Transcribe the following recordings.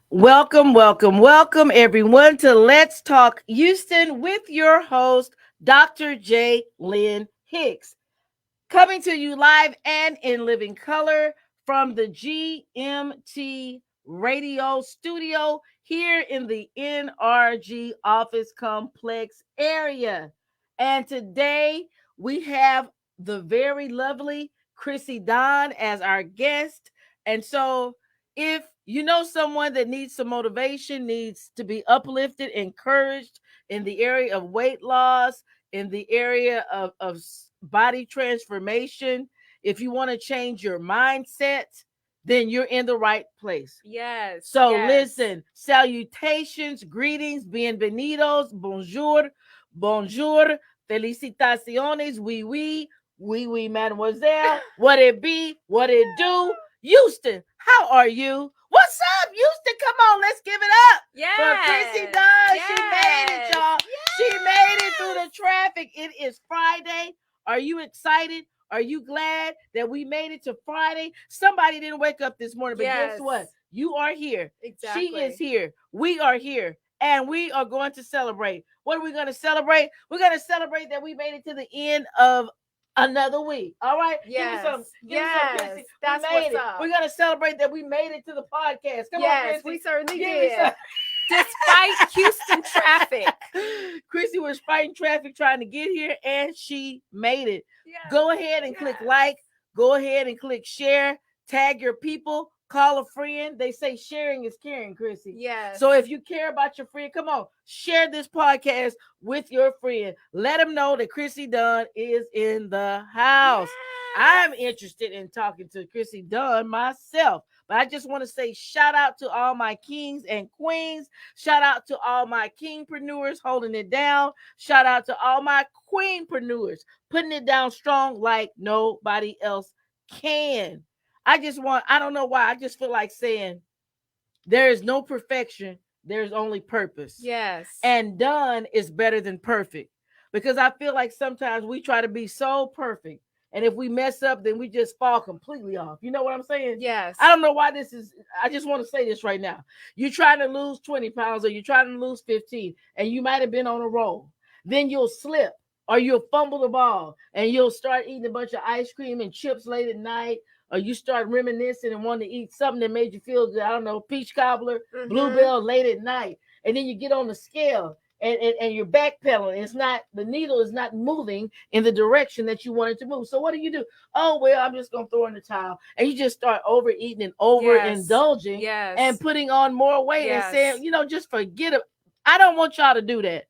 Welcome, welcome, welcome everyone to Let's Talk Houston with your host, Dr. J. Lynn Hicks, coming to you live and in living color from the GMT radio studio here in the NRG office complex area. And today we have the very lovely Crissy Dawn as our guest. And so if you know someone that needs some motivation, needs to be uplifted, encouraged in the area of weight loss, in the area of body transformation, if you want to change your mindset, then you're in the right place. Yes. So yes. listen, salutations, greetings, bienvenidos, bonjour, bonjour, felicitaciones, oui, mademoiselle, what it be, what it do. Houston, how are you? What's up, Houston? Come on, let's give it up. Yes. For Crissy Dawn. Yes. She made it, y'all. Yes. She made it through the traffic. It is Friday. Are you excited? Are you glad that we made it to Friday? Somebody didn't wake up this morning, but guess what? You are here. Exactly. She is here. We are here. And we are going to celebrate. What are we going to celebrate? We're going to celebrate that we made it to the end of another week. All right? Yes. Give me some, Crissy. That's we made what's it. up. We're going to celebrate that we made it to the podcast. Come on, Yes, Crissy. we certainly Give me did. some. Despite Houston traffic. Crissy was fighting traffic trying to get here, and she made it. Yes. Go ahead and click like. Go ahead and click share. Tag your people. Call a friend. They say sharing is caring, Crissy. Yes. So if you care about your friend, come on, share this podcast with your friend. Let them know that Crissy Dawn is in the house. Yes. I'm interested in talking to Crissy Dawn myself. But I just want to say shout out to all my kings and queens. Shout out to all my kingpreneurs holding it down. Shout out to all my queenpreneurs putting it down strong like nobody else can. I don't know why. I just feel like saying there is no perfection. There's only purpose. Yes. And done is better than perfect. Because I feel like sometimes we try to be so perfect. And if we mess up, then we just fall completely off. You know what I'm saying? Yes. I don't know why this is. I just want to say this right now. You're trying to lose 20 pounds or you're trying to lose 15, and you might have been on a roll. Then you'll slip or you'll fumble the ball and you'll start eating a bunch of ice cream and chips late at night. Or you start reminiscing and want to eat something that made you feel good. I don't know, peach cobbler, bluebell late at night. And then you get on the scale and you're backpedaling. It's not, the needle is not moving in the direction that you want it to move. So what do? Oh, well, I'm just going to throw in the towel. And you just start overeating and overindulging and putting on more weight and saying, just forget it. I don't want y'all to do that.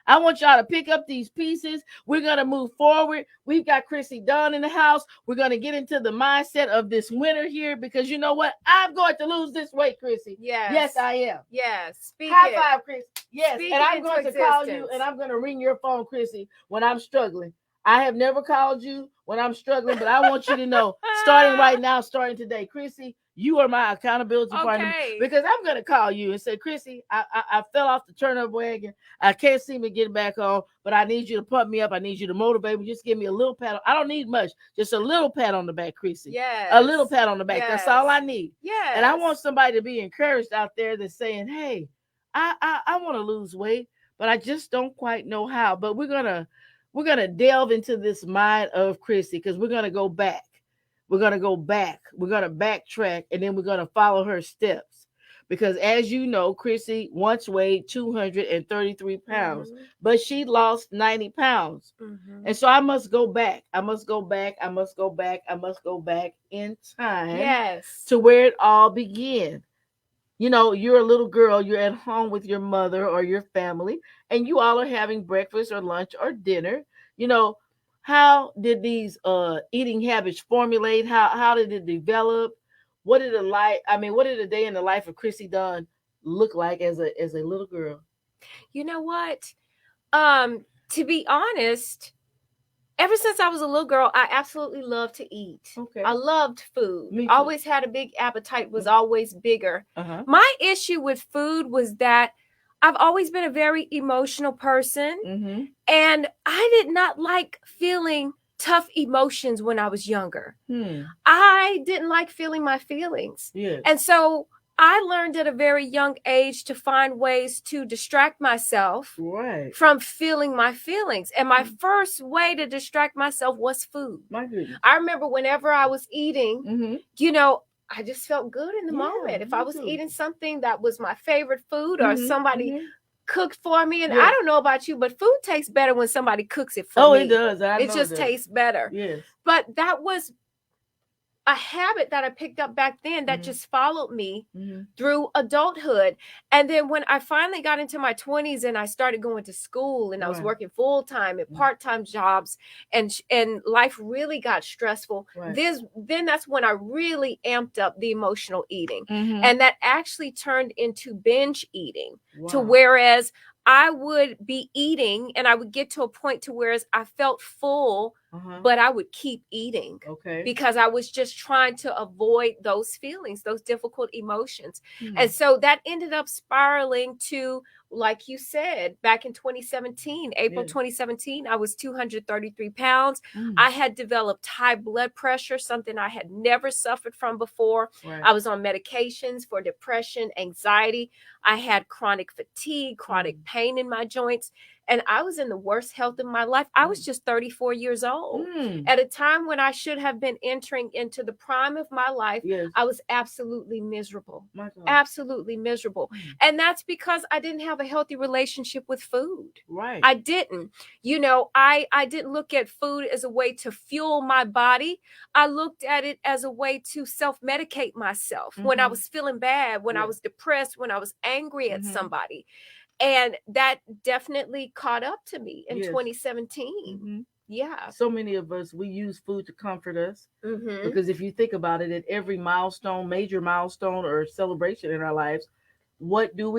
I want y'all to pick up these pieces. We're going to move forward. We've got Crissy Dawn in the house. We're going to get into the mindset of this winter here because you know what? I'm going to lose this weight, Crissy. Yes. Yes, I am. Yes. High five, Crissy. Yes. Speak and I'm going to call you and I'm going to ring your phone, Crissy, when I'm struggling. I have never called you when I'm struggling, but I want you to know, starting right now, starting today, Crissy, you are my accountability partner because I'm going to call you and say, Crissy, I fell off the turnip wagon. I can't seem to get back on, but I need you to pump me up. I need you to motivate me. Just give me a little pat. I don't need much. Just a little pat on the back, Crissy. Yes. A little pat on the back. Yes. That's all I need. Yes. And I want somebody to be encouraged out there that's saying, hey, I want to lose weight, but I just don't quite know how. But we're gonna delve into this mind of Crissy because we're gonna go back. We're going to go back. We're going to backtrack, and then we're going to follow her steps. Because as you know, Crissy once weighed 233 pounds, but she lost 90 pounds. And so I must go back. I must go back in time to where it all began. You're a little girl. You're at home with your mother or your family, and you all are having breakfast or lunch or dinner. How did these eating habits formulate? How did it develop? What did a day in the life of Crissy Dawn look like as a little girl? You know what? To be honest, ever since I was a little girl, I absolutely loved to eat. Okay. I loved food. Always had a big appetite, was always bigger. My issue with food was that I've always been a very emotional person, and I did not like feeling tough emotions when I was younger. I didn't like feeling my feelings. Yes. And so I learned at a very young age to find ways to distract myself from feeling my feelings. And my first way to distract myself was food. My goodness. I remember whenever I was eating, you know, I just felt good in the moment. If I was eating something that was my favorite food or somebody cooked for me. And I don't know about you, but food tastes better when somebody cooks it for me. Oh, it does. It just tastes better. Yes. But that was a habit that I picked up back then that just followed me through adulthood. And then when I finally got into my 20s and I started going to school and I was working full time and part-time jobs and life really got stressful, then that's when I really amped up the emotional eating. And that actually turned into binge eating to whereas I would be eating and I would get to a point to whereas I felt full, but I would keep eating because I was just trying to avoid those feelings, those difficult emotions. And so that ended up spiraling to, like you said, back in 2017, April 2017, I was 233 pounds. I had developed high blood pressure, something I had never suffered from before. I was on medications for depression, anxiety. I had chronic fatigue, chronic pain in my joints. And I was in the worst health of my life. I was just 34 years old at a time when I should have been entering into the prime of my life. I was absolutely miserable, absolutely miserable. And that's because I didn't have a healthy relationship with food. I didn't, you know, I didn't look at food as a way to fuel my body. I looked at it as a way to self-medicate myself when I was feeling bad, when I was depressed, when I was angry at somebody. And that definitely caught up to me in 2017. Yeah. So many of us, we use food to comfort us because if you think about it, at every milestone, major milestone or celebration in our lives, what do?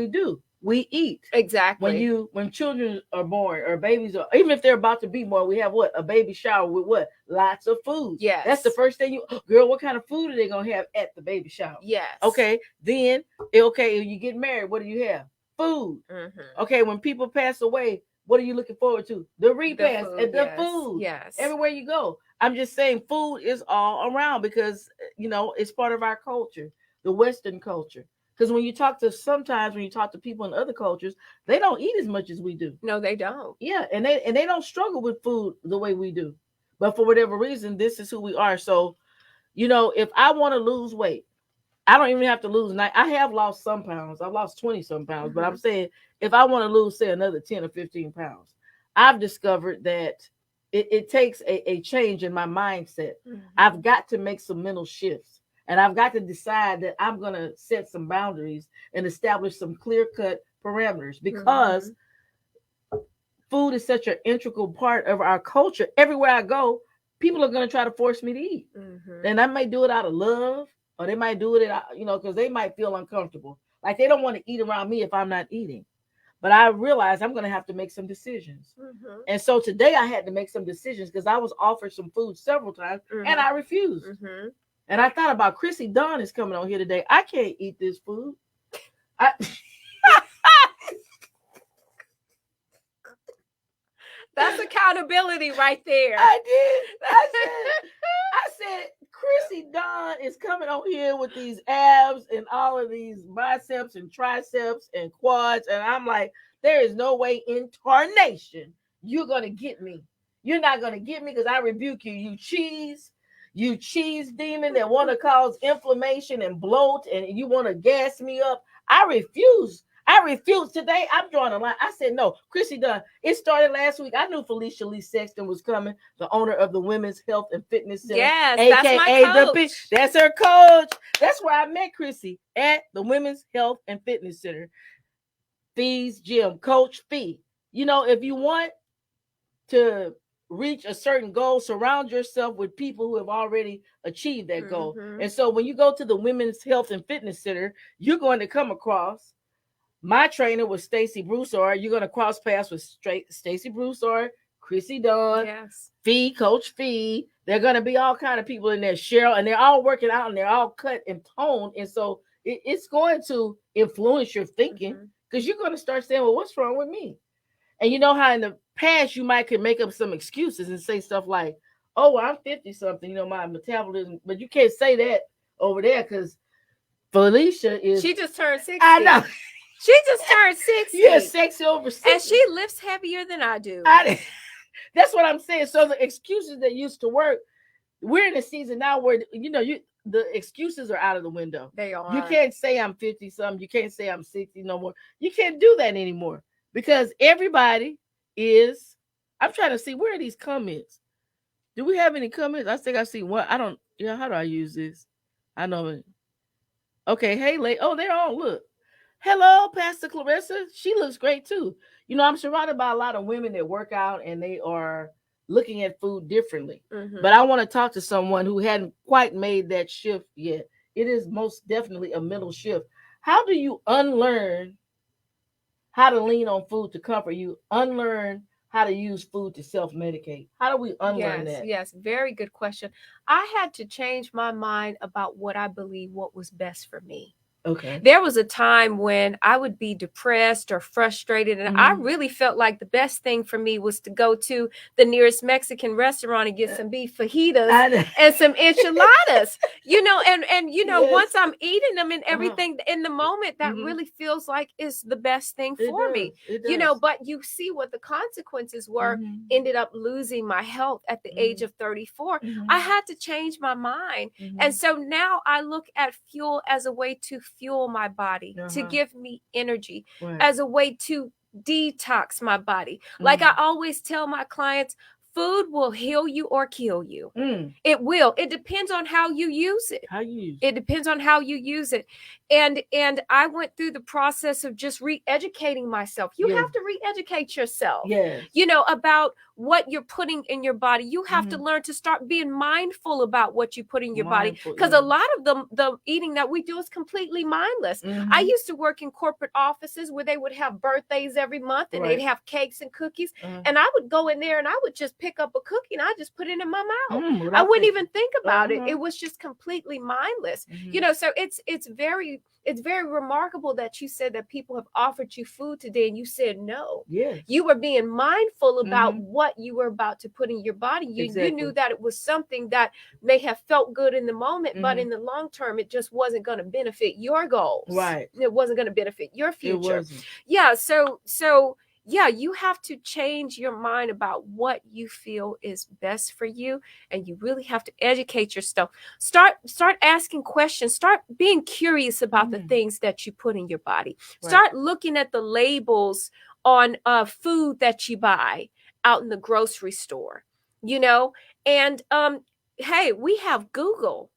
We eat. Exactly. When children are born or babies are, even if they're about to be born, we have what? A baby shower with what? Lots of food. Yes. That's the first thing girl, what kind of food are they going to have at the baby shower? Yes. Okay. Then, you get married, what do you have? Food. Okay, when people pass away, what are you looking forward to? The repast and the food. Yes. Everywhere you go. I'm just saying food is all around because, you know, it's part of our culture, the Western culture. Because when you talk to people in other cultures, they don't eat as much as we do. No, they don't. Yeah, and they don't struggle with food the way we do. But for whatever reason, this is who we are. So, you know, if I want to lose weight, I don't even have to lose. I have lost some pounds. I've lost 20 some pounds, but I'm saying if I want to lose, say, another 10 or 15 pounds, I've discovered that it takes a change in my mindset. I've got to make some mental shifts, and I've got to decide that I'm going to set some boundaries and establish some clear-cut parameters because food is such an integral part of our culture. Everywhere I go, people are going to try to force me to eat. And I may do it out of love. Or they might do it, you know, because they might feel uncomfortable. Like they don't want to eat around me if I'm not eating. But I realized I'm going to have to make some decisions. And so today I had to make some decisions because I was offered some food several times and I refused. And I thought about Crissy Dawn is coming on here today. I can't eat this food. That's accountability right there. I did. I said, Crissy Dawn is coming on here with these abs and all of these biceps and triceps and quads. And I'm like, there is no way in tarnation you're going to get me. You're not going to get me because I rebuke you. You cheese demon that want to cause inflammation and bloat and you want to gas me up. I refuse. Today, I'm drawing a line. I said, no, Crissy Dawn. It started last week. I knew Felicia Lee Sexton was coming, the owner of the Women's Health and Fitness Center. Yes, that's my coach. That's her coach. That's where I met Crissy, at the Women's Health and Fitness Center. Fee's Gym, Coach Fee. You know, if you want to reach a certain goal, surround yourself with people who have already achieved that goal. And so when you go to the Women's Health and Fitness Center, you're going to come across my trainer was Stacy Broussard. You're going to cross paths with Stacy Broussard, Crissy Dawn, Fee, Coach Fee. They're going to be all kind of people in there, Cheryl, and they're all working out and they're all cut and toned. And so it's going to influence your thinking because you're going to start saying, well, what's wrong with me? And you know how in the past you could make up some excuses and say stuff like, oh, well, I'm 50 something, you know, my metabolism, but you can't say that over there because Felicia is. She just turned 60. I know. She just turned 60. Yeah, sexy over 60. And she lifts heavier than I do. That's what I'm saying. So the excuses that used to work, we're in a season now where the excuses are out of the window. They are. You can't say I'm 50 something. You can't say I'm 60 no more. You can't do that anymore because everybody is. I'm trying to see, where are these comments? Do we have any comments? I think I see one. I don't. Yeah, how do I use this? I know it. Okay, hey, oh, they're on. Look. Hello, Pastor Clarissa. She looks great too. I'm surrounded by a lot of women that work out and they are looking at food differently. Mm-hmm. But I want to talk to someone who hadn't quite made that shift yet. It is most definitely a mental shift. How do you unlearn how to lean on food to comfort you? Unlearn how to use food to self-medicate. How do we unlearn that? Yes, very good question. I had to change my mind about what I believe what was best for me. Okay. There was a time when I would be depressed or frustrated, and I really felt like the best thing for me was to go to the nearest Mexican restaurant and get some beef fajitas and some enchiladas. Yes. Once I'm eating them and everything in the moment, that really feels like is the best thing for me. But you see what the consequences were. Ended up losing my health at the age of 34. I had to change my mind, and so now I look at fuel as a way to fuel my body, to give me energy, as a way to detox my body. Like I always tell my clients, food will heal you or kill you. It will. It depends on how you use it. It depends on how you use it. And I went through the process of just re-educating myself. You have to re-educate yourself, about what you're putting in your body. You have to learn to start being mindful about what you put in your body. Because a lot of the eating that we do is completely mindless. I used to work in corporate offices where they would have birthdays every month and they'd have cakes and cookies. And I would go in there and I would just pick up a cookie and I just put it in my mouth. I wouldn't even think about it. It was just completely mindless. So it's very remarkable that you said that people have offered you food today and you said no. Yes. You were being mindful about what you were about to put in your body. You knew that it was something that may have felt good in the moment, but in the long term, it just wasn't going to benefit your goals. Right. It wasn't going to benefit your future. It wasn't. Yeah. So you have to change your mind about what you feel is best for you. And you really have to educate yourself. Start asking questions. Start being curious about the things that you put in your body. Start looking at the labels on food that you buy out in the grocery store, and hey, we have Google.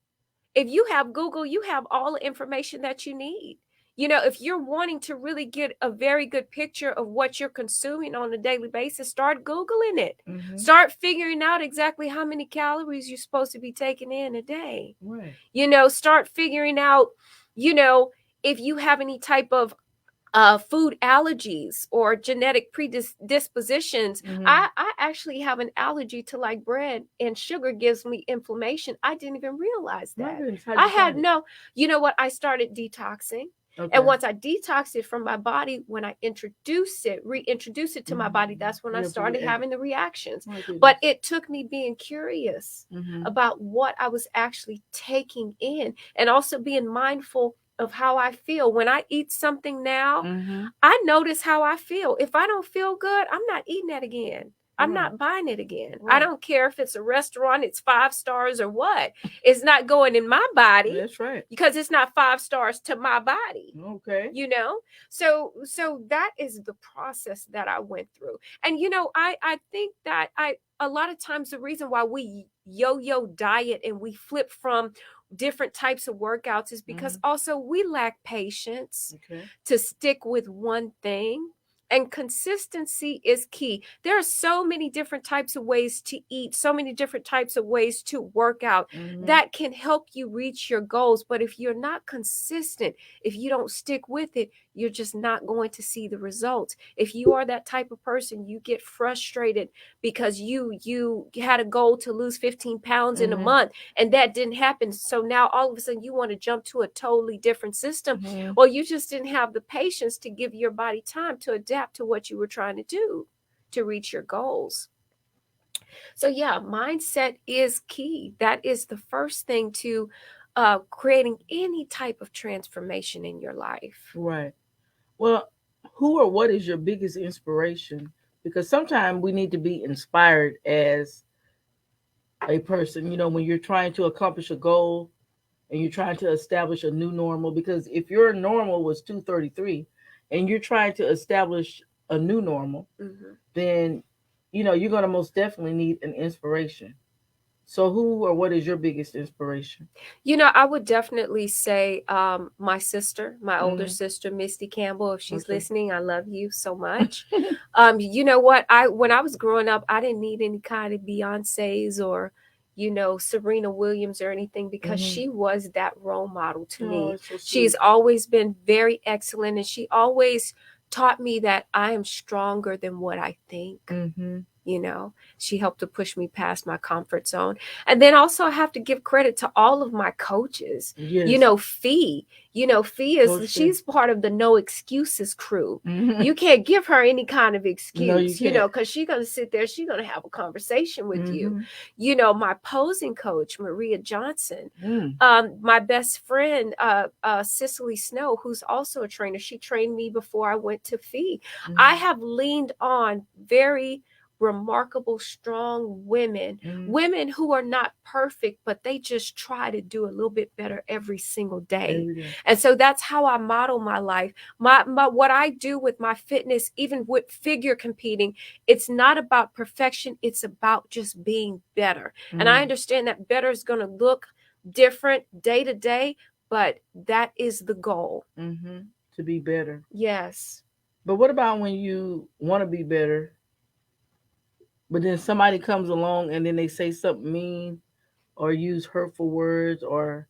If you have Google, you have all the information that you need. If you're wanting to really get a very good picture of what you're consuming on a daily basis, start Googling it. Start figuring out exactly how many calories you're supposed to be taking in a day. Right. Start figuring out, if you have any type of food allergies or genetic predispositions. I actually have an allergy to like bread, and sugar gives me inflammation. I didn't even realize that. I had no, I started detoxing. Okay. And once I detoxed it from my body, when I reintroduce it to my body, that's when I started having the reactions. But it took me being curious about what I was actually taking in, and also being mindful of how I feel. When I eat something now, I notice how I feel. If I don't feel good, I'm not eating that again. I'm not buying it again. I don't care if it's a restaurant, it's 5 stars or what. It's not going in my body. That's right. Because it's not 5 stars to my body. Okay. So that is the process that I went through. And I think that a lot of times the reason why we yo-yo diet and we flip from different types of workouts is because also we lack patience to stick with one thing. And consistency is key. There are so many different types of ways to eat, so many different types of ways to work out that can help you reach your goals. But if you're not consistent, if you don't stick with it, you're just not going to see the results. If you are that type of person, you get frustrated because you had a goal to lose 15 pounds in a month and that didn't happen. So now all of a sudden you want to jump to a totally different system. Well, you just didn't have the patience to give your body time to adapt to what you were trying to do to reach your goals. So yeah, mindset is key. That is the first thing to creating any type of transformation in your life. Right. Well, who or what is your biggest inspiration? Because sometimes we need to be inspired as a person, when you're trying to accomplish a goal and you're trying to establish a new normal. Because if your normal was 233 and you're trying to establish a new normal, then, you're going to most definitely need an inspiration. So who or what is your biggest inspiration? I would definitely say my sister, my older sister, Misty Campbell. If she's listening, I love you so much. You know what? When I was growing up, I didn't need any kind of Beyonce's or, Serena Williams or anything, because she was that role model to me. So she's always been very excellent, and she always taught me that I am stronger than what I think. She helped to push me past my comfort zone. And then also I have to give credit to all of my coaches. Yes. Fee. Fee is, she's part of the No Excuses crew. You can't give her any kind of excuse, because she's going to sit there, she's going to have a conversation with you. My posing coach, Maria Johnson, my best friend, Cicely Snow, who's also a trainer. She trained me before I went to Fee. I have leaned on very remarkable, strong women, women who are not perfect, but they just try to do a little bit better every single day. And so that's how I model my life. My what I do with my fitness, even with figure competing, it's not about perfection. It's about just being better. And I understand that better is going to look different day to day, but that is the goal. To be better. Yes. But what about when you want to be better, but then somebody comes along and then they say something mean or use hurtful words, or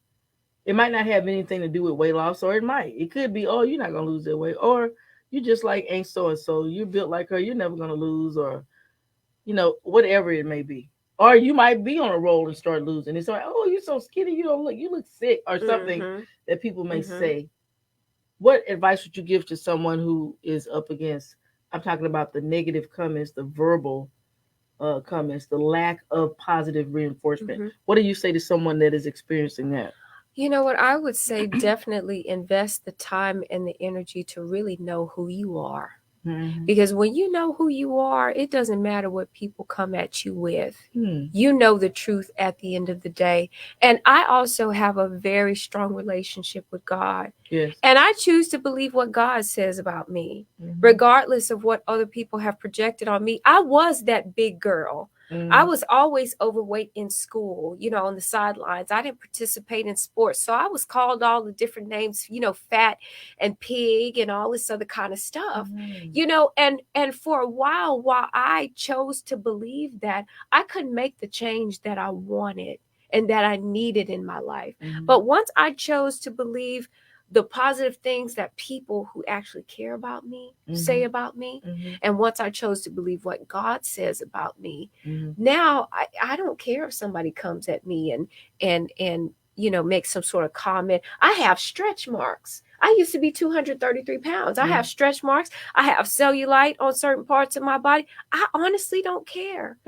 it might not have anything to do with weight loss, or it might. It could be, oh, you're not going to lose that weight, or you just like ain't so-and-so. You're built like her. You're never going to lose, or, whatever it may be. Or you might be on a roll and start losing. It's like, oh, you're so skinny. You look sick, or something that people may say. What advice would you give to someone who is up against, I'm talking about the negative comments, the verbal comments, the lack of positive reinforcement? What do you say to someone that is experiencing that? What I would say, definitely invest the time and the energy to really know who you are. Because when you know who you are, it doesn't matter what people come at you with. You know the truth at the end of the day. And I also have a very strong relationship with God. Yes. And I choose to believe what God says about me, regardless of what other people have projected on me. I was that big girl. I was always overweight in school, on the sidelines. I didn't participate in sports. So I was called all the different names, fat and pig and all this other kind of stuff, and for a while I chose to believe that, I couldn't make the change that I wanted and that I needed in my life. But once I chose to believe the positive things that people who actually care about me say about me, and once I chose to believe what God says about me, now I don't care if somebody comes at me and makes some sort of comment. I have stretch marks. I used to be 233 pounds. I have stretch marks. I have cellulite on certain parts of my body. I honestly don't care.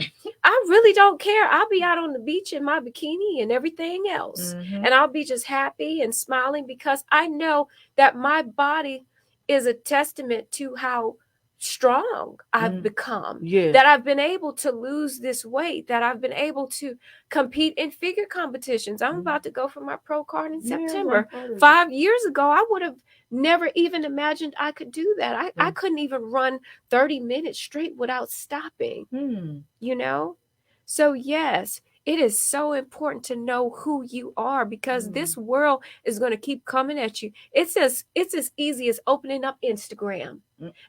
I really don't care. I'll be out on the beach in my bikini and everything else. And I'll be just happy and smiling, because I know that my body is a testament to how strong I've become, that I've been able to lose this weight, that I've been able to compete in figure competitions. I'm about to go for my pro card in September. 5 years ago, I would have never even imagined I could do that. I couldn't even run 30 minutes straight without stopping, So yes, it is so important to know who you are, because this world is going to keep coming at you. It's as easy as opening up Instagram,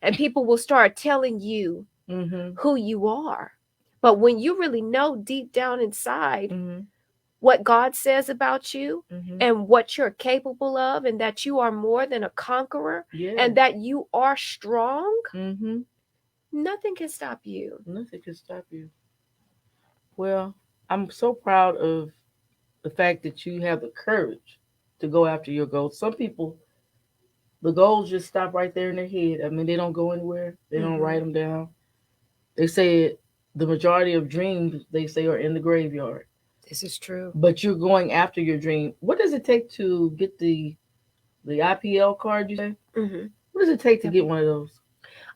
and people will start telling you who you are. But when you really know deep down inside what God says about you and what you're capable of, and that you are more than a conqueror, and that you are strong, nothing can stop you. Nothing can stop you. Well, I'm so proud of the fact that you have the courage to go after your goals. Some people, the goals just stop right there in their head. I mean, they don't go anywhere. They don't write them down. They say the majority of dreams, they say, are in the graveyard. This is true. But you're going after your dream. What does it take to get the IPL card, you say? Mm-hmm. What does it take to get one of those?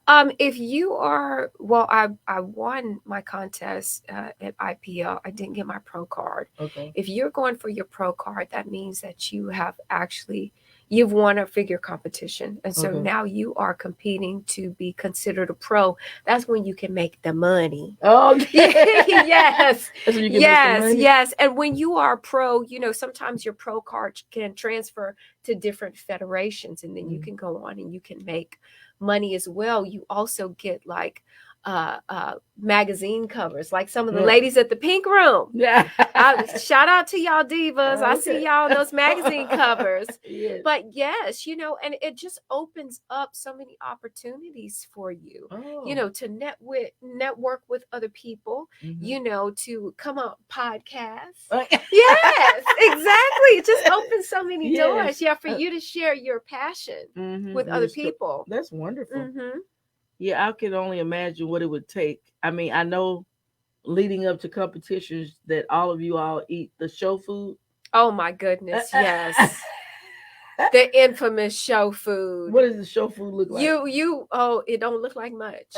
If you are, well, I won my contest at IPL. I didn't get my pro card. Okay. If you're going for your pro card, that means that you've won a figure competition. And so now you are competing to be considered a pro. That's when you can make the money. Oh, yes. That's when you can make the money? Yes. And when you are pro, sometimes your pro card can transfer to different federations, and then you can go on and you can make money as well. You also get like magazine covers, like some of the ladies at the Pink Room. Yeah. Shout out to y'all divas. Okay. I see y'all on those magazine covers. Yes. But yes, and it just opens up so many opportunities for you, to network with other people, to come on podcasts. Yes, exactly. It just opens so many doors. Yeah, for you to share your passion with other people. That's wonderful. Yeah, I can only imagine what it would take. I mean, I know leading up to competitions that all of you all eat the show food. Oh my goodness, yes. The infamous show food. What does the show food look like? It don't look like much.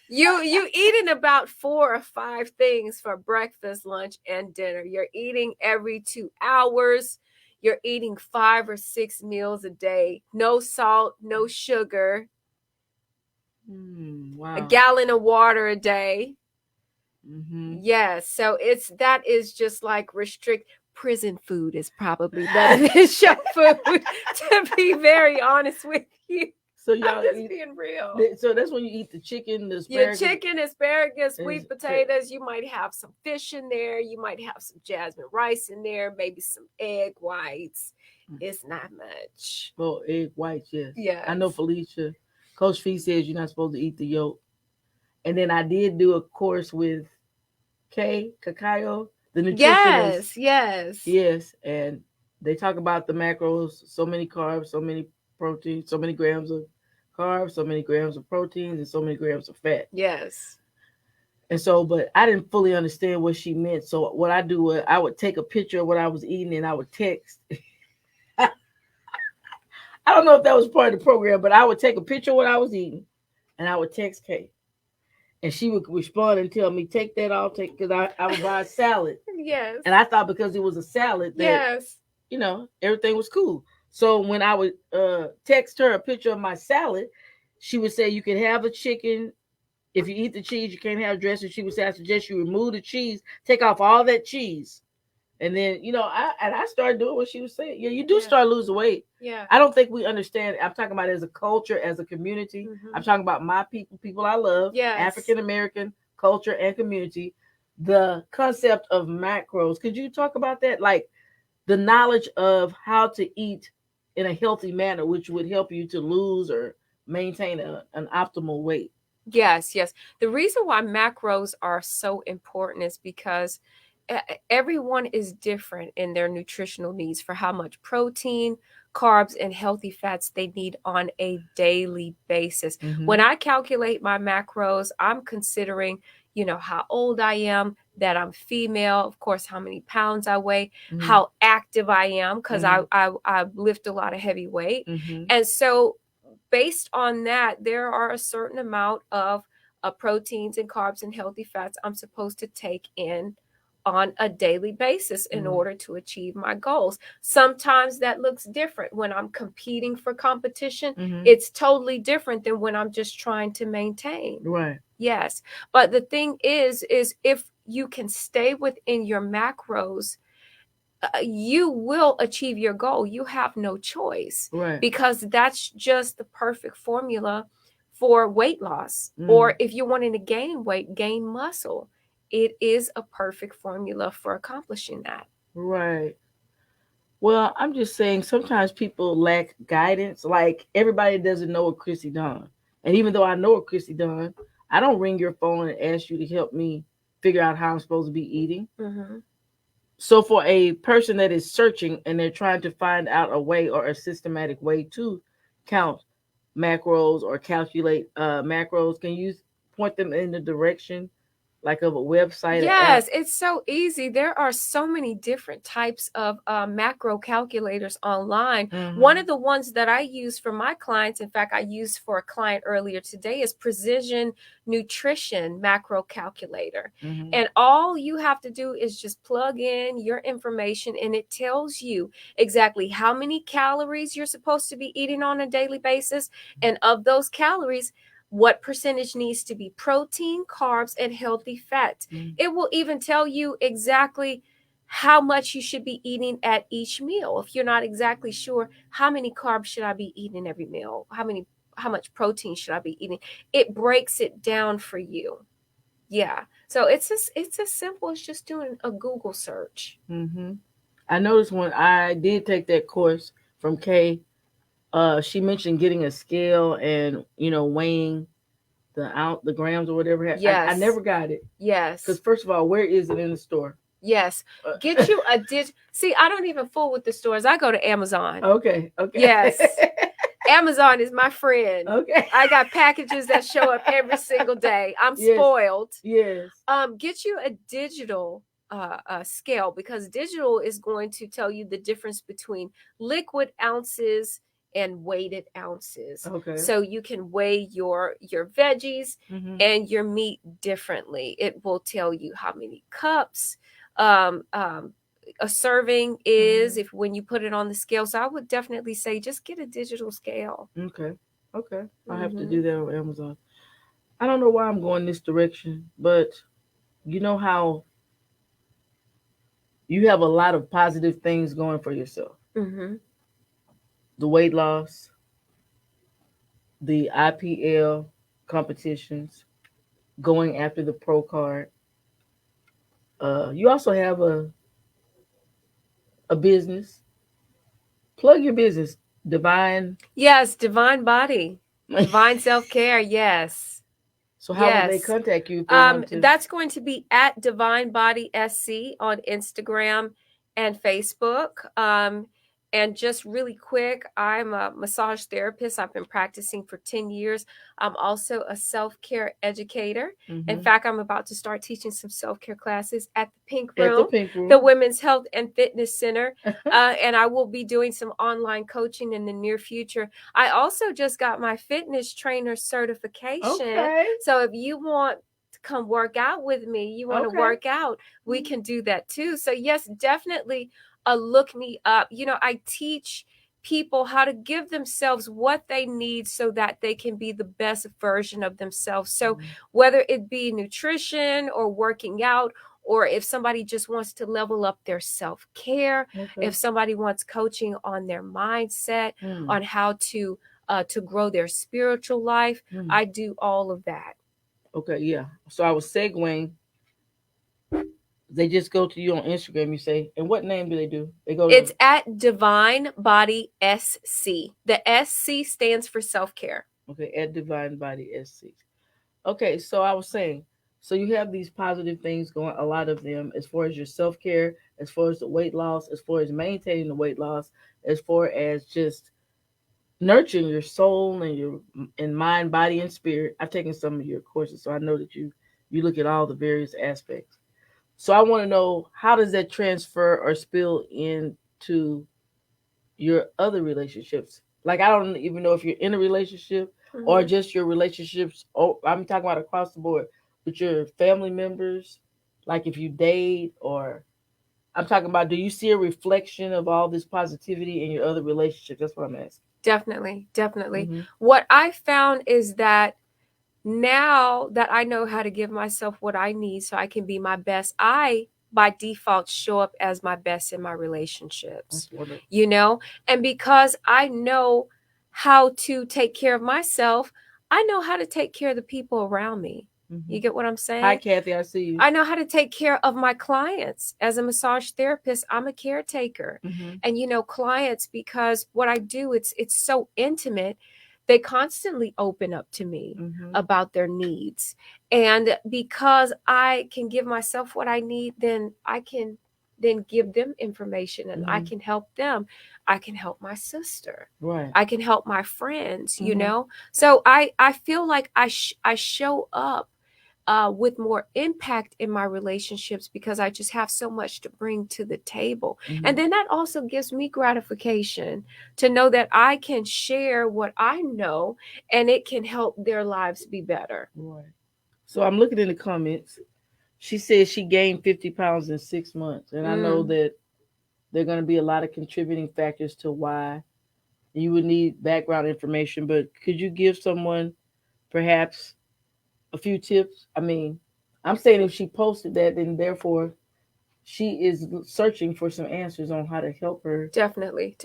you eating about 4 or 5 things for breakfast, lunch, and dinner. You're eating every 2 hours. You're eating 5 or 6 meals a day. No salt, no sugar. Wow. A gallon of water a day. Yes. So that is just like prison food is probably better than show food, to be very honest with you. So y'all I'm just being real. So that's when you eat the chicken, the asparagus. Yeah, chicken, asparagus, sweet potatoes. You might have some fish in there. You might have some jasmine rice in there, maybe some egg whites. It's not much. Well, egg whites, yes. Yeah. I know Felicia. Coach Fee says you're not supposed to eat the yolk. And then I did do a course with Kay Kakayo, the nutritionist. Yes. And they talk about the macros, so many carbs, so many proteins, so many grams of carbs, so many grams of proteins, and so many grams of fat. Yes. And so, but I didn't fully understand what she meant. So what I do was I would take a picture of what I was eating and I would text. I don't know if that was part of the program, but I would take a picture of what I was eating and I would text Kay. And she would respond and tell me, take that off, because I would buy a salad. Yes. And I thought because it was a salad that, everything was cool. So when I would text her a picture of my salad, she would say, you can have a chicken. If you eat the cheese, you can't have dressing. She would say, I suggest you remove the cheese, take off all that cheese. And then, I started doing what she was saying. Yeah, you do start losing weight. Yeah. I don't think we understand. I'm talking about as a culture, as a community. I'm talking about my people I love, African-American culture and community. The concept of macros. Could you talk about that? Like the knowledge of how to eat in a healthy manner, which would help you to lose or maintain an optimal weight. Yes. The reason why macros are so important is because everyone is different in their nutritional needs for how much protein, carbs, and healthy fats they need on a daily basis. When I calculate my macros, I'm considering, how old I am, that I'm female, of course, how many pounds I weigh, how active I am, because I lift a lot of heavy weight. And so based on that, there are a certain amount of proteins and carbs and healthy fats I'm supposed to take in on a daily basis in order to achieve my goals. Sometimes that looks different when I'm competing for competition. It's totally different than when I'm just trying to maintain. Right. Yes. But the thing is if you can stay within your macros, you will achieve your goal. You have no choice. Right. Because that's just the perfect formula for weight loss. Or if you're wanting to gain weight, gain muscle. It is a perfect formula for accomplishing that. Right. Well, I'm just saying sometimes people lack guidance. Like everybody doesn't know a Crissy Dawn. And even though I know a Crissy Dawn, I don't ring your phone and ask you to help me figure out how I'm supposed to be eating. So for a person that is searching and they're trying to find out a way or a systematic way to count macros or calculate macros, can you point them in the direction like of a website? Yes, it's so easy. There are so many different types of macro calculators online. One of the ones that I use for my clients, in fact, I used for a client earlier today, is Precision Nutrition Macro Calculator. And all you have to do is just plug in your information, and it tells you exactly how many calories you're supposed to be eating on a daily basis. And of those calories, what percentage needs to be protein, carbs, and healthy fat. It will even tell you exactly how much you should be eating at each meal. If you're not exactly sure, how many carbs should I be eating every meal? How much protein should I be eating? It breaks it down for you. Yeah. So it's as simple as just doing a Google search. I noticed when I did take that course from Kay, she mentioned getting a scale and weighing the grams or whatever. Yes. I never got it. Yes. Because first of all, where is it in the store? Yes. Get you a See, I don't even fool with the stores. I go to Amazon. Okay. Yes. Amazon is my friend. Okay. I got packages that show up every single day. I'm spoiled. Yes. Get you a digital scale, because digital is going to tell you the difference between liquid ounces and weighted ounces. Okay. So you can weigh your veggies and your meat differently. It will tell you how many cups a serving is if when you put it on the scale. So I would definitely say just get a digital scale. Okay. I'll have to do that on Amazon. I don't know why I'm going this direction, but you know how you have a lot of positive things going for yourself. The weight loss, the IPL competitions, going after the pro card. You also have a business. Plug your business. Divine. Yes, Divine Body. Divine Self-Care, yes. So how will they contact you? That's going to be at Divine Body SC on Instagram and Facebook. And just really quick, I'm a massage therapist. I've been practicing for 10 years. I'm also a self-care educator. In fact, I'm about to start teaching some self-care classes at the Pink Room, the Women's Health and Fitness Center. And I will be doing some online coaching in the near future. I also just got my fitness trainer certification. Okay. So if you want to come work out with me, you want to work out, we can do that too. So yes, definitely. Look me up. I teach people how to give themselves what they need so that they can be the best version of themselves. So whether it be nutrition or working out, or if somebody just wants to level up their self-care, if somebody wants coaching on their mindset, on how to grow their spiritual life, I do all of that. Okay, yeah. So I was segueing. They just go to you on Instagram, you say, and what name do they do? It's at Divine Body SC. The SC stands for self-care. Okay, at Divine Body SC. Okay, so I was saying, so you have these positive things going, a lot of them, as far as your self-care, as far as the weight loss, as far as maintaining the weight loss, as far as just nurturing your soul and your mind, body, and spirit. I've taken some of your courses, so I know that you look at all the various aspects. So I want to know, how does that transfer or spill into your other relationships? Like, I don't even know if you're in a relationship or just your relationships. Oh, I'm talking about across the board with your family members. Like if you date, or I'm talking about, do you see a reflection of all this positivity in your other relationships? That's what I'm asking. Definitely. What I found is that now that I know how to give myself what I need so I can be my best, I by default show up as my best in my relationships. And because I know how to take care of myself, I know how to take care of the people around me. You get what I'm saying? Hi, Kathy, I see you. I know how to take care of my clients. As a massage therapist, I'm a caretaker. And clients, because what I do, it's so intimate. They constantly open up to me about their needs. And because I can give myself what I need, then I can then give them information, and I can help them. I can help my sister. Right. I can help my friends, So I feel like I show up with more impact in my relationships because I just have so much to bring to the table. And then that also gives me gratification to know that I can share what I know and it can help their lives be better. Right. So I'm looking in the comments. She says she gained 50 pounds in 6 months. And I know that there are going to be a lot of contributing factors to why. You would need background information, but could you give someone perhaps a few tips? I mean, I'm saying if she posted that, then therefore she is searching for some answers on how to help her. Definitely.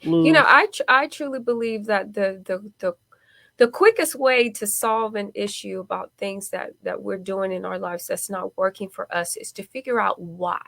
Lose. You know, I truly believe that the quickest way to solve an issue about things that we're doing in our lives that's not working for us is to figure out why.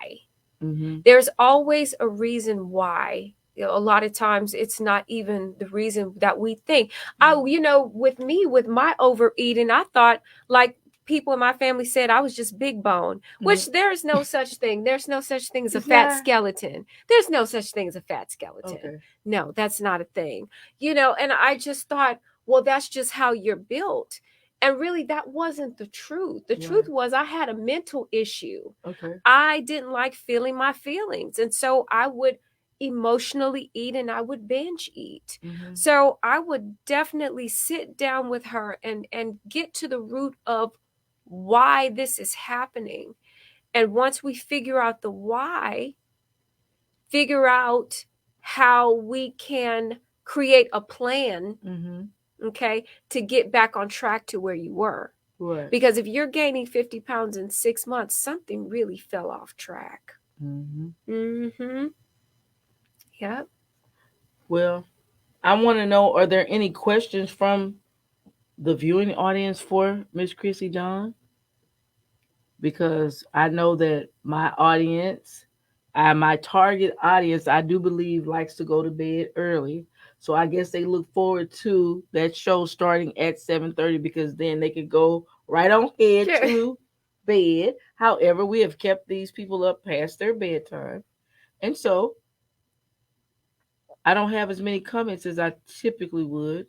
There's always a reason why. You know, a lot of times it's not even the reason that we think. You know, with me, with my overeating, I thought, like people in my family said, I was just big bone, which there is no such thing. There's no such thing as a fat skeleton. There's no such thing as a fat skeleton. Okay. No, that's not a thing. You know, and I just thought, well, that's just how you're built. And really, that wasn't the truth. The truth was I had a mental issue. Okay. I didn't like feeling my feelings. And so I would emotionally eat and I would binge eat. So I would definitely sit down with her and get to the root of why this is happening. And once we figure out the why, figure out how we can create a plan, okay, to get back on track to where you were. Right. Because if you're gaining 50 pounds in 6 months, something really fell off track. Yep. Well, I want to know, are there any questions from the viewing audience for Miss Crissy Dawn? Because I know that my audience, my target audience, I do believe likes to go to bed early. So I guess they look forward to that show starting at 7:30 because then they could go right on ahead to bed. However, we have kept these people up past their bedtime. And so I don't have as many comments as I typically would.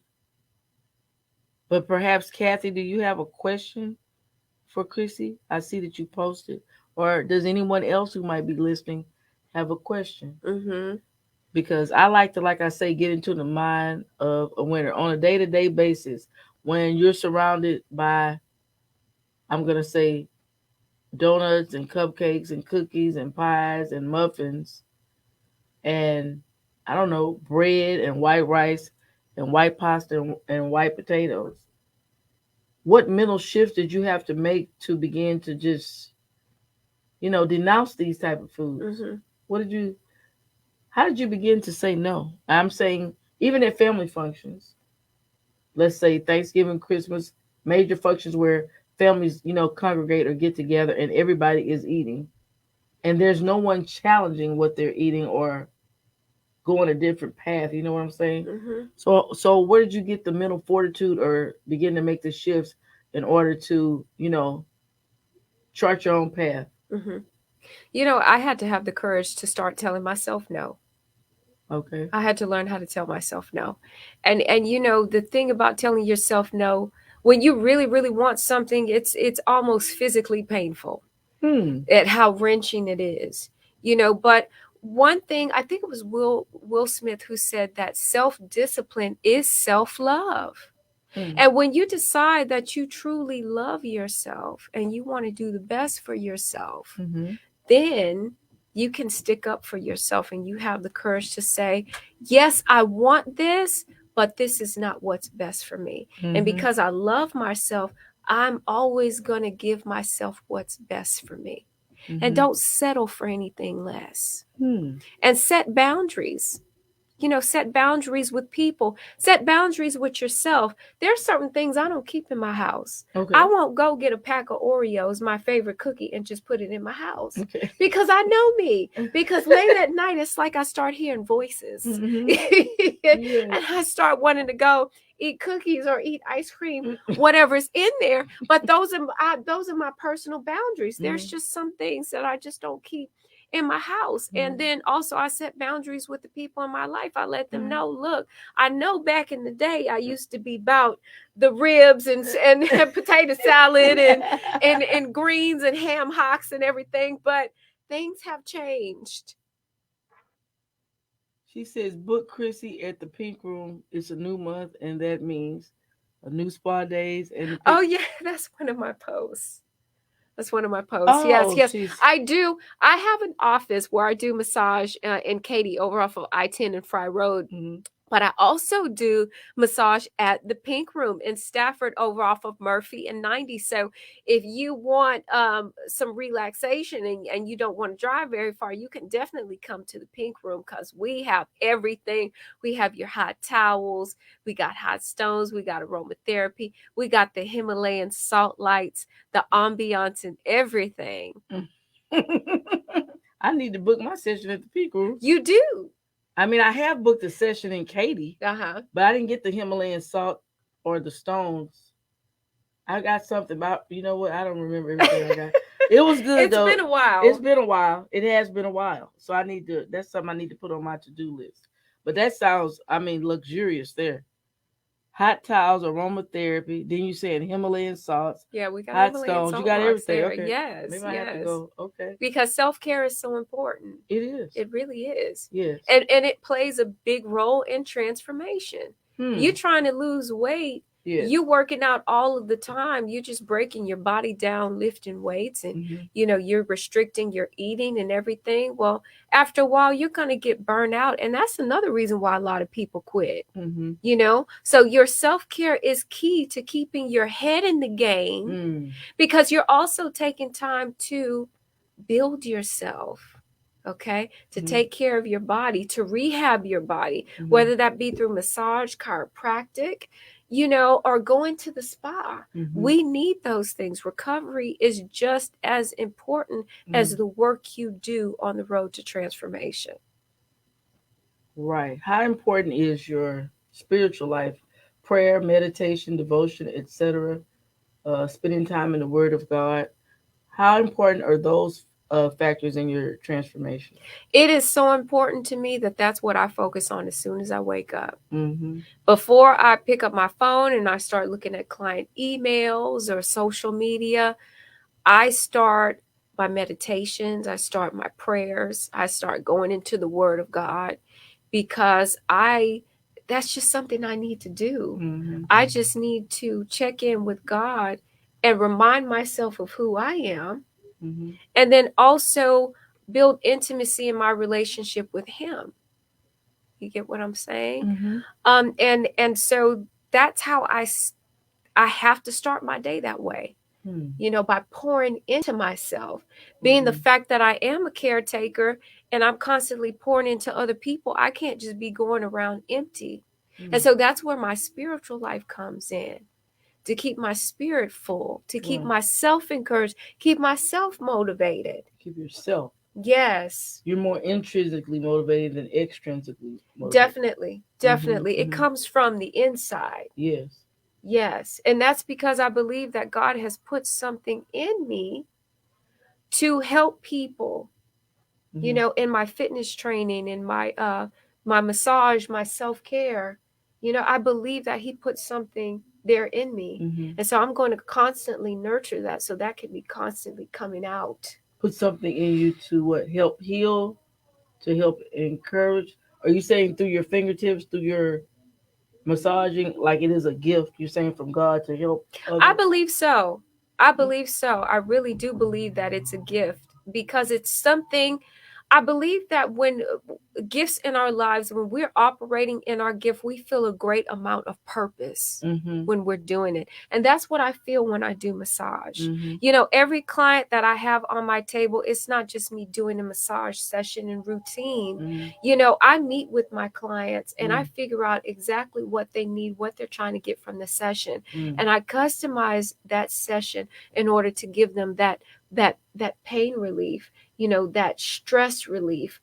But perhaps, Kathy, do you have a question for Crissy? I see that you posted. Or does anyone else who might be listening have a question? Because I like to, like I say, get into the mind of a winner on a day-to-day basis. When you're surrounded by, I'm going to say, donuts and cupcakes and cookies and pies and muffins and, I don't know, bread and white rice and white pasta and white potatoes. What mental shift did you have to make to begin to just, denounce these type of foods? How did you begin to say no? I'm saying even at family functions, let's say Thanksgiving, Christmas, major functions where families, congregate or get together and everybody is eating and there's no one challenging what they're eating or going a different path. You know what I'm saying? So where did you get the mental fortitude or begin to make the shifts in order to, chart your own path? I had to have the courage to start telling myself no. Okay. I had to learn how to tell myself no. And the thing about telling yourself no, when you really, really want something, it's almost physically painful at how wrenching it is. But one thing, I think it was Will Smith who said that self-discipline is self-love. And when you decide that you truly love yourself and you want to do the best for yourself, then you can stick up for yourself and you have the courage to say, yes, I want this, but this is not what's best for me. And because I love myself, I'm always going to give myself what's best for me. And don't settle for anything less. And set boundaries. Set boundaries with people. Set boundaries with yourself. There's certain things I don't keep in my house. Okay. I won't go get a pack of Oreos, my favorite cookie, and just put it in my house. Okay. Because I know me. Because late at night, it's like I start hearing voices. And I start wanting to go eat cookies or eat ice cream, whatever's in there. But those are my personal boundaries. There's just some things that I just don't keep in my house. And then also I set boundaries with the people in my life. I let them know, look, I know back in the day I used to be about the ribs and potato salad and greens and ham hocks and everything, but things have changed. She says, book Crissy at the Pink Room. It's a new month, and that means a new spa days. And oh yeah, that's one of my posts. That's one of my posts. Oh, yes. I do. I have an office where I do massage in Katy over off of I-10 and Fry Road. Mm-hmm. But I also do massage at the Pink Room in Stafford over off of Murphy and 90. So if you want some relaxation and you don't want to drive very far, you can definitely come to the Pink Room because we have everything. We have your hot towels. We got hot stones. We got aromatherapy. We got the Himalayan salt lights, the ambiance and everything. I need to book my session at the Pink Room. You do. I mean, I have booked a session in Katy, but I didn't get the Himalayan salt or the stones. I got something about, you know what? I don't remember everything I got. It was good, though. It's been a while. It's been a while. It has been a while. So that's something I need to put on my to-do list. But that sounds, luxurious there. Hot towels, aromatherapy. Then you saying Himalayan salts. Yeah, we got hot Himalayan stones. Salt you got everything. There. Okay. Yes. Maybe I have to go. Okay. Because self-care is so important. It is. It really is. Yes. And it plays a big role in transformation. You trying to lose weight. Yes. You working out all of the time. You're just breaking your body down, lifting weights, and you're restricting your eating and everything. Well, after a while, you're going to get burned out. And that's another reason why a lot of people quit. So your self-care is key to keeping your head in the game because you're also taking time to build yourself. Okay, to take care of your body, to rehab your body, whether that be through massage, chiropractic, or going to the spa. We need those things. Recovery is just as important as the work you do on the road to transformation. Right. How important is your spiritual life? Prayer, meditation, devotion, etc. Spending time in the Word of God. How important are those factors in your transformation? It is so important to me that's what I focus on as soon as I wake up. Before I pick up my phone and I start looking at client emails or social media, I start my meditations, I start my prayers, I start going into the Word of God because that's just something I need to do. I just need to check in with God and remind myself of who I am. And then also build intimacy in my relationship with Him. You get what I'm saying? And so that's how I have to start my day that way. By pouring into myself, being the fact that I am a caretaker and I'm constantly pouring into other people. I can't just be going around empty. And so that's where my spiritual life comes in. To keep my spirit full, to keep myself encouraged, keep myself motivated. Keep yourself. Yes. You're more intrinsically motivated than extrinsically motivated. Definitely. It comes from the inside. Yes. And that's because I believe that God has put something in me to help people, in my fitness training, in my massage, my self-care. I believe that He put something there in me. And so I'm going to constantly nurture that so that can be constantly coming out. Put something in you to what? Help heal, to help encourage? Are you saying through your fingertips, through your massaging, like it is a gift, you're saying from God to help others? I believe so. I really do believe that it's a gift because it's something. I believe that when gifts in our lives, when we're operating in our gift, we feel a great amount of purpose when we're doing it. And that's what I feel when I do massage. Every client that I have on my table, it's not just me doing a massage session and routine. I meet with my clients and I figure out exactly what they need, what they're trying to get from the session. And I customize that session in order to give them that pain relief, that stress relief,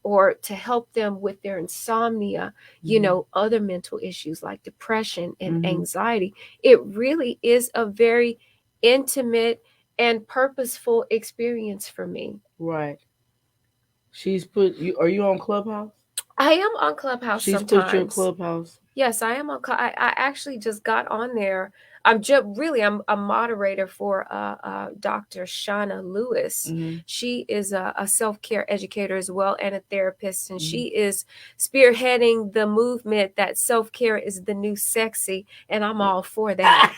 or to help them with their insomnia, other mental issues like depression and anxiety. It really is a very intimate and purposeful experience for me. Right. She's put you. Are you on Clubhouse? I am on Clubhouse She's sometimes. put your Clubhouse. Yes, I am on. I actually just got on there. I'm a moderator for Dr. Shauna Lewis. Mm-hmm. She is a self-care educator as well and a therapist, and she is spearheading the movement that self-care is the new sexy, and I'm all for that.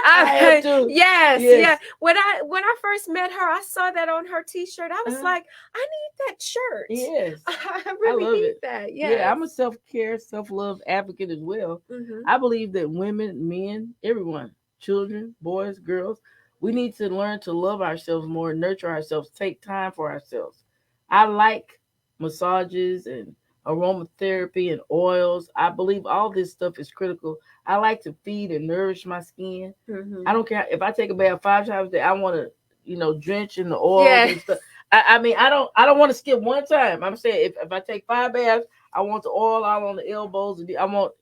I am too. Yes. Yeah. When I first met her, I saw that on her T-shirt. I was like, I need that shirt. Yes, I really need that. Yes. Yeah, I'm a self-care, self-love advocate as well. Mm-hmm. I believe that women, men, everyone, children, boys, girls, we need to learn to love ourselves more, nurture ourselves, take time for ourselves. I like massages and aromatherapy and oils. I believe all this stuff is critical. I like to feed and nourish my skin. Mm-hmm. I don't care if I take a bath 5 times a day. I want to, drench in the oils and stuff. I mean, I don't want to skip one time. I'm saying if I take 5 baths, I want the oil out on the elbows. And I want,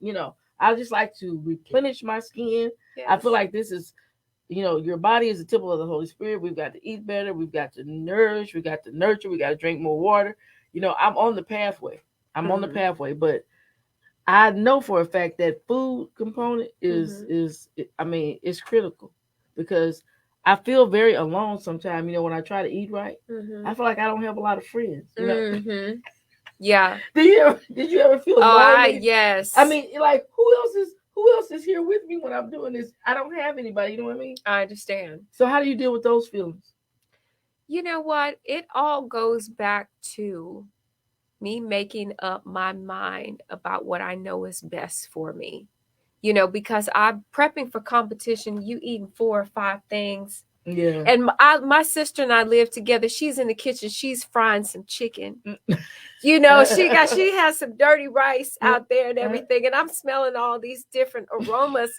I just like to replenish my skin. Yes. I feel like this is, your body is the temple of the Holy Spirit. We've got to eat better. We've got to nourish. We got to nurture. We got to drink more water. I'm on the pathway. On the pathway, but I know for a fact that food component is it's critical, because I feel very alone sometimes. When I try to eat right, I feel like I don't have a lot of friends. Yeah. Did you ever feel lonely? Yes. I mean, like who else is here with me when I'm doing this? I don't have anybody. You know what I mean? I understand. So how do you deal with those feelings? You know what? It all goes back to me making up my mind about what I know is best for me. Because I'm prepping for competition, you eating 4 or 5 things. Yeah. And my sister and I live together. She's in the kitchen. She's frying some chicken. She has some dirty rice out there and everything. And I'm smelling all these different aromas.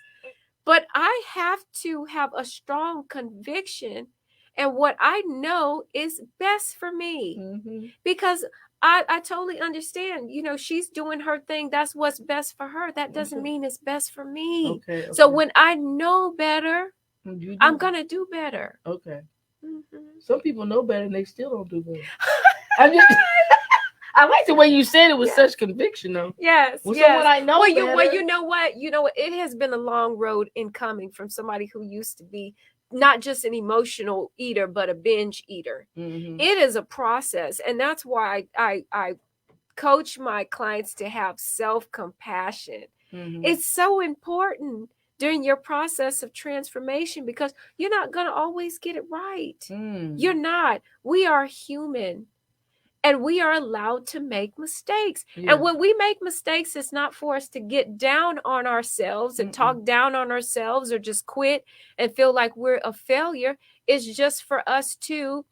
But I have to have a strong conviction and what I know is best for me. Because I totally understand. She's doing her thing. That's what's best for her. That doesn't mean it's best for me. Okay. So when I know better, I'm going to do better. Okay. Some people know better and they still don't do better. I like the way you said it with such conviction, though. Yes. Someone I know better. You know what? It has been a long road in coming from somebody who used to be not just an emotional eater, but a binge eater. It is a process. And that's why I coach my clients to have self-compassion. It's so important during your process of transformation, because you're not going to always get it right. You're not. We are human. And we are allowed to make mistakes. Yeah. And when we make mistakes, it's not for us to get down on ourselves and talk down on ourselves or just quit and feel like we're a failure. It's just for us to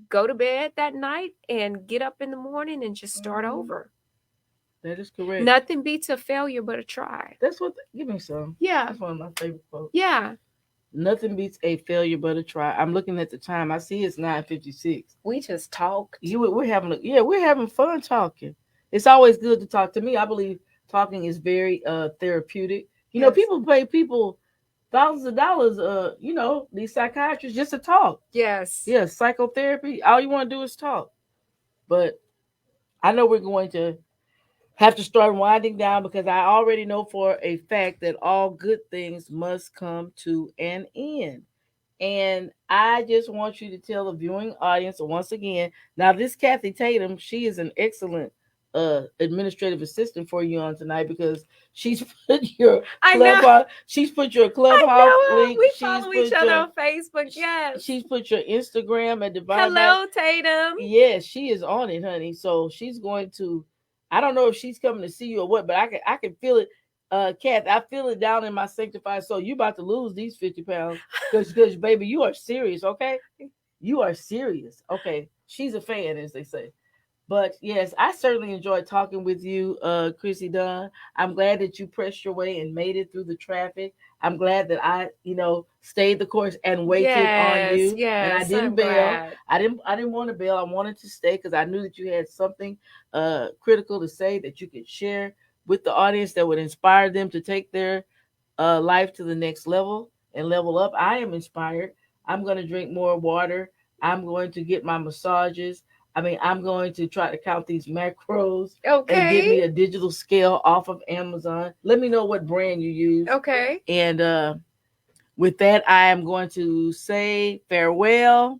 go to bed that night and get up in the morning and just start over. That is correct. Nothing beats a failure but a try. Give me some. Yeah. That's one of my favorite quotes. Yeah. Nothing beats a failure but a try. I'm looking at the time. I see it's 9:56. We just talked. We're having fun talking. It's always good to talk. To me, I believe talking is very therapeutic. People pay people thousands of dollars, these psychiatrists just to talk. Yes. Yes, psychotherapy. All you want to do is talk. But I know we're going to have to start winding down, because I already know for a fact that all good things must come to an end. And I just want you to tell the viewing audience once again. Now, this Kathy Tatum, she is an excellent administrative assistant for you on tonight, because she's put your clubhouse. She's put your clubhouse link. We follow each other on Facebook. Yes. She's put your Instagram at Divine. Hello, Tatum. Yes, she is on it, honey. So she's going to. I don't know if she's coming to see you or what, but I can feel it. Kath, I feel it down in my sanctified soul. You about to lose these 50 pounds, because baby, you are serious, okay? You are serious, okay? She's a fan, as they say. But yes, I certainly enjoyed talking with you, Crissy Dawn. I'm glad that you pressed your way and made it through the traffic. I'm glad that I, stayed the course and waited on you. Yes, and I didn't bail. I didn't want to bail. I wanted to stay because I knew that you had something critical to say that you could share with the audience that would inspire them to take their life to the next level and level up. I am inspired. I'm going to drink more water. I'm going to get my massages. I mean, I'm going to try to count these macros. Okay. And get me a digital scale off of Amazon. Let me know what brand you use. Okay. And with that, I am going to say farewell.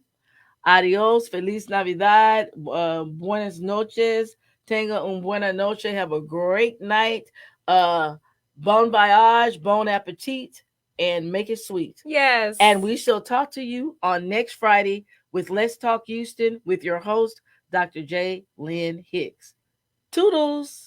Adios. Feliz Navidad. Buenas noches. Tenga un buena noche. Have a great night. Bon voyage. Bon appetit. And make it sweet. Yes. And we shall talk to you on next Friday with Let's Talk Houston with your host, Dr. J. Lynn Hicks. Toodles.